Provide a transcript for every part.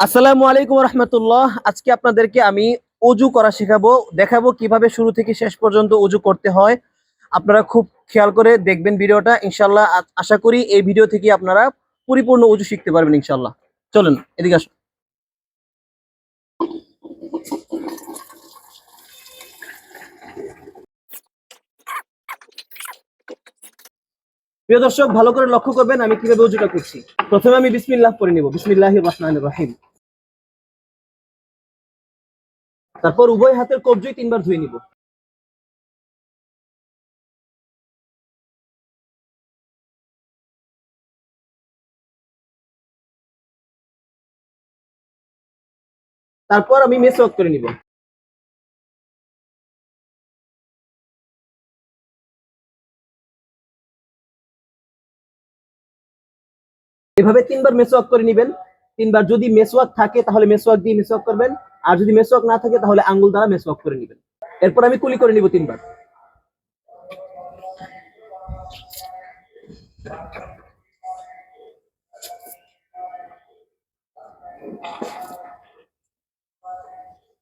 আসসালামু আলাইকুম রহমতুল্লাহ। আজকে আপনাদেরকে আমি অজু করা শেখাবো, দেখাবো কিভাবে শুরু থেকে শেষ পর্যন্ত অজু করতে হয়। আপনারা খুব খেয়াল করে দেখবেন ভিডিওটা, ইনশাল্লাহ। আশা করি এই ভিডিও থেকে আপনারা পরিপূর্ণ অজু শিখতে পারবেন ইনশাল্লাহ। চলুন এদিকে আসুন। প্রিয় দর্শক, ভালো করে লক্ষ্য করবেন আমি কিভাবে অজুটা করছি। প্রথমে আমি বিসমিল্লাহ পড়ে নিব, বিসমিল্লাহির রহমানির রহিম। তারপর উভয় হাতের কবজি তিনবার ধুয়ে নিব। তারপর আমি মেসওয়াক করে নিব। এভাবে তিনবার মেসওয়াক করে নিবেন। তিনবার, যদি মেসওয়াক থাকে তাহলে মেসওয়াক দিয়ে মেসওয়াক করবেন, আর যদি মেসওয়াক না থাকে তাহলে আঙ্গুল দ্বারা মেসওয়াক করে নিবেন। এরপর আমি কুলি করে নিব তিনবার।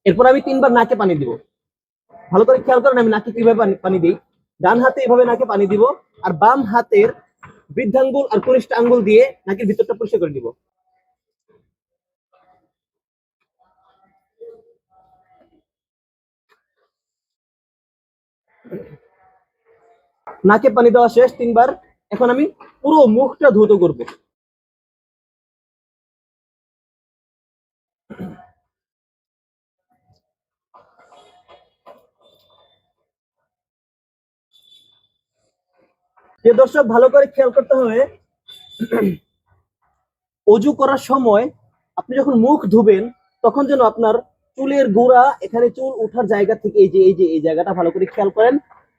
এরপর আমি তিনবার নাকে পানি দিব। ভালো করে খেয়াল করেন আমি নাকে কিভাবে পানি দিই। ডান হাতে এভাবে নাকে পানি দিব, আর বাম হাতের বৃদ্ধাঙ্গুল আর কনিষ্ঠ আঙ্গুল দিয়ে নাকের ভিতরটা পরিষ্কার করে দিব। নাকে পানি দেওয়া শেষ তিনবার। এখন আমি পুরো মুখটা ধৌত করব। যে দর্শক, ভালো করে খেয়াল করতে হবে, অজু করার সময় আপনি যখন মুখ ধুবেন তখন যেন আপনার চুলের গোড়া, এখানে চুল ওঠার জায়গা থেকে এই জায়গাটা ভালো করে খেয়াল করেন।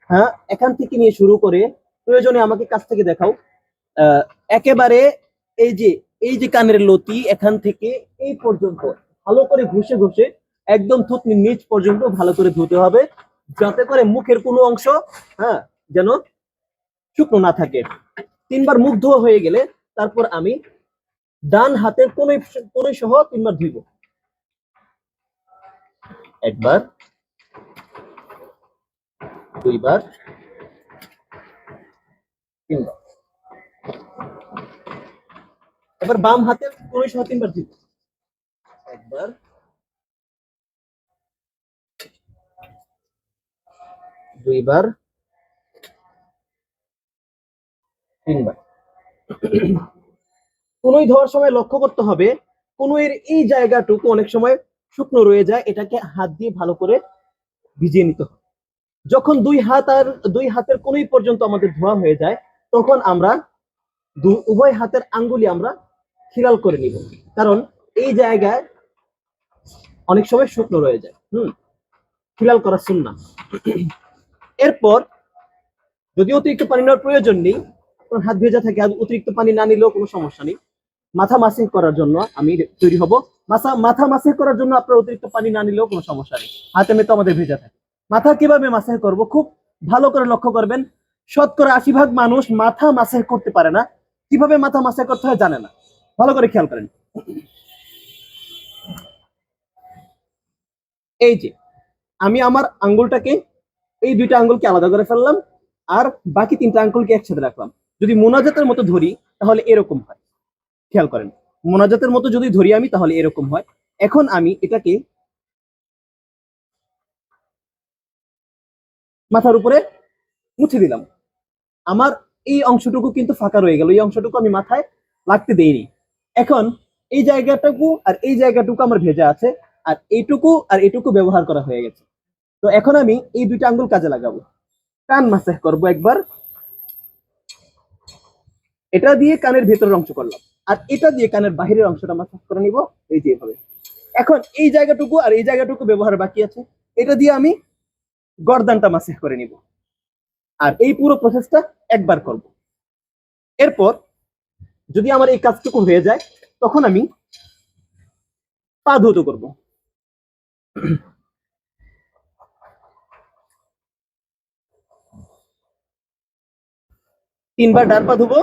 হ্যাঁ, এখান থেকে নিয়ে শুরু করে, প্রয়োজনে আমাকে কাছ থেকে দেখাও, একেবারে এই যে এই যে কানের লতি এখান থেকে এই পর্যন্ত ভালো করে ঘষে ঘষে একদম থুতনির নিচ পর্যন্ত ভালো করে ধুতে হবে, যাতে করে মুখের কোনো অংশ, হ্যাঁ, যেন শুকনো না থাকে। তিনবার মুখ ধোয়া হয়ে গেলে তারপর আমি ডান হাতের কোণে কোণে সহ তিনবার ধুইব। একবার, দুইবার, তিনবার। এবার বাম হাতের কোণে সহ তিনবার ধুইব। একবার, দুইবার, তিনবার। কোনোই ধোয়ার সময় লক্ষ্য করতে হবে, কোনোর এই জায়গাটুকু অনেক সময় শুকনো রয়ে যায়, এটাকে হাত দিয়ে ভালো করে ভিজিয়ে নিতে হবে। যখন দুই হাতের কোনোই পর্যন্ত আমাদের ধোয়া হয়ে যায়, তখন আমরা উভয় হাতের আঙ্গুলি আমরা খিলাল করে নিব, কারণ এই জায়গায় অনেক সময় শুকনো রয়ে যায়। খিলাল করা সুন্নাহ। এরপর যদি অতিরিক্ত পানি নেওয়ার প্রয়োজন নেই, আপনার হাত ভেজা থাকে, অতিরিক্ত পানি না নিলেও কোনো সমস্যা নেই। মাথা মাসিং করার জন্য আমি তৈরি হব। মাথা মাসিং করার জন্য আপনার অতিরিক্ত পানি না নিলেও কোনো সমস্যা নেই, হাতে মেতে আমাদের ভেজা থাকে। মাথা কিভাবে মাসাজ করব খুব ভালো করে লক্ষ্য করবেন। শতকরা 80% মানুষ মাথা মাসাজ করতে পারে না, কিভাবে মাথা মাসাজ করতে হয় জানে না। ভালো করে খেয়াল করেন। এই যে আমি আমার আঙ্গুলটাকে, এই দুইটা আঙ্গুলকে আলাদা করে ফেললাম, আর বাকি তিনটা আঙ্গুলকে একসাথে রাখলাম। যদি মোনাজাতের মতো ধরি তাহলে এরকম হয়। খেয়াল করেন, মোনাজাতের মতো যদি ধরি আমি তাহলে এরকম হয়। এখন আমি এটাকে মাথার উপরে মুছে দিলাম। আমার এই অংশটুকু কিন্তু ফাঁকা রয়ে গেল, এই অংশটুকু আমি মাথায় লাগতে দেইনি। এখন এই জায়গাটুকু আর এই জায়গাটুকু আমার ভেজা আছে, আর এইটুকু ব্যবহার করা হয়ে গেছে। তো এখন আমি এই দুইটা আঙ্গুল কাজে লাগাবো। কান মাসাজ করবো একবার, এটা দিয়ে কানের ভেতরের অংশ করলাম, আর এটা দিয়ে কানের বাহিরের অংশটা মাসাজ করে নিব, এই যে এভাবে। এখন এই জায়গাটুকু আর এই জায়গাটুকু ব্যবহার বাকি আছে, এটা দিয়ে আমি গর্দানটা মাসাজ করে নিব, আর এই পুরো প্রসেসটা একবার করব। এরপর যদি আমার এই কাজটুকু হয়ে যায়, তখন আমি পা ধৌত করব। তিনবার ডান পা ধুবো,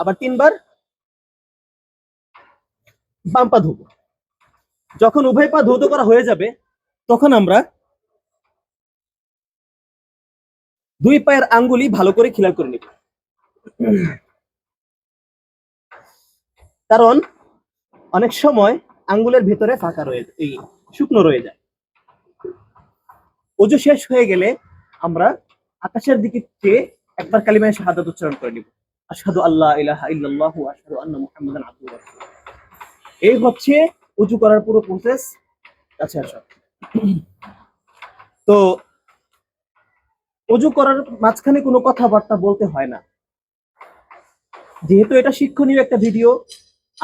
আবার তিনবার বাম পা ধুবো। যখন উভয় পা ধৌত করা হয়ে যাবে তখন আমরা দুই পায়ের আঙ্গুলি ভালো করে খিলাল করে নিব, কারণ অনেক সময় আঙ্গুলের ভিতরে ফাঁকা রয়ে এই শুকনো রয়ে যায়। ওযু শেষ হয়ে গেলে আমরা আকাশের দিকে চেয়ে একবার কালিমায়ে শাহাদাত উচ্চারণ করে নিব, আশহাদু আল্লা ইলাহা ইল্লাল্লাহ ওয়া আশহাদু আন্না মুহাম্মাদান আবদুহু ওয়া রাসূলুহু। এই হচ্ছে ওযু করার পুরো প্রসেস। কাছে আসো। তো ওযু করার মাঝখানে কোনো কথাবার্তা বলতে হয় না, যেহেতু এটা শিক্ষণীয় একটা ভিডিও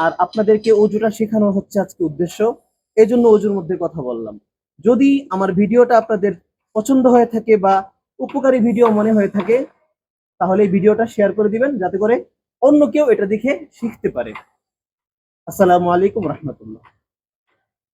আর আপনাদেরকে ওযুটা শেখানো হচ্ছে আজকে উদ্দেশ্য, এই জন্য ওযুর মধ্যে কথা বললাম। যদি আমার ভিডিওটা আপনাদের পছন্দ হয়ে থাকে বা উপকারী ভিডিও মনে হয়ে থাকে, তাহলে এই ভিডিওটা শেয়ার করে দিবেন যাতে করে অন্য কেউ এটা দেখে শিখতে পারে। আসসালামু আলাইকুম রহমতুল্লাহ।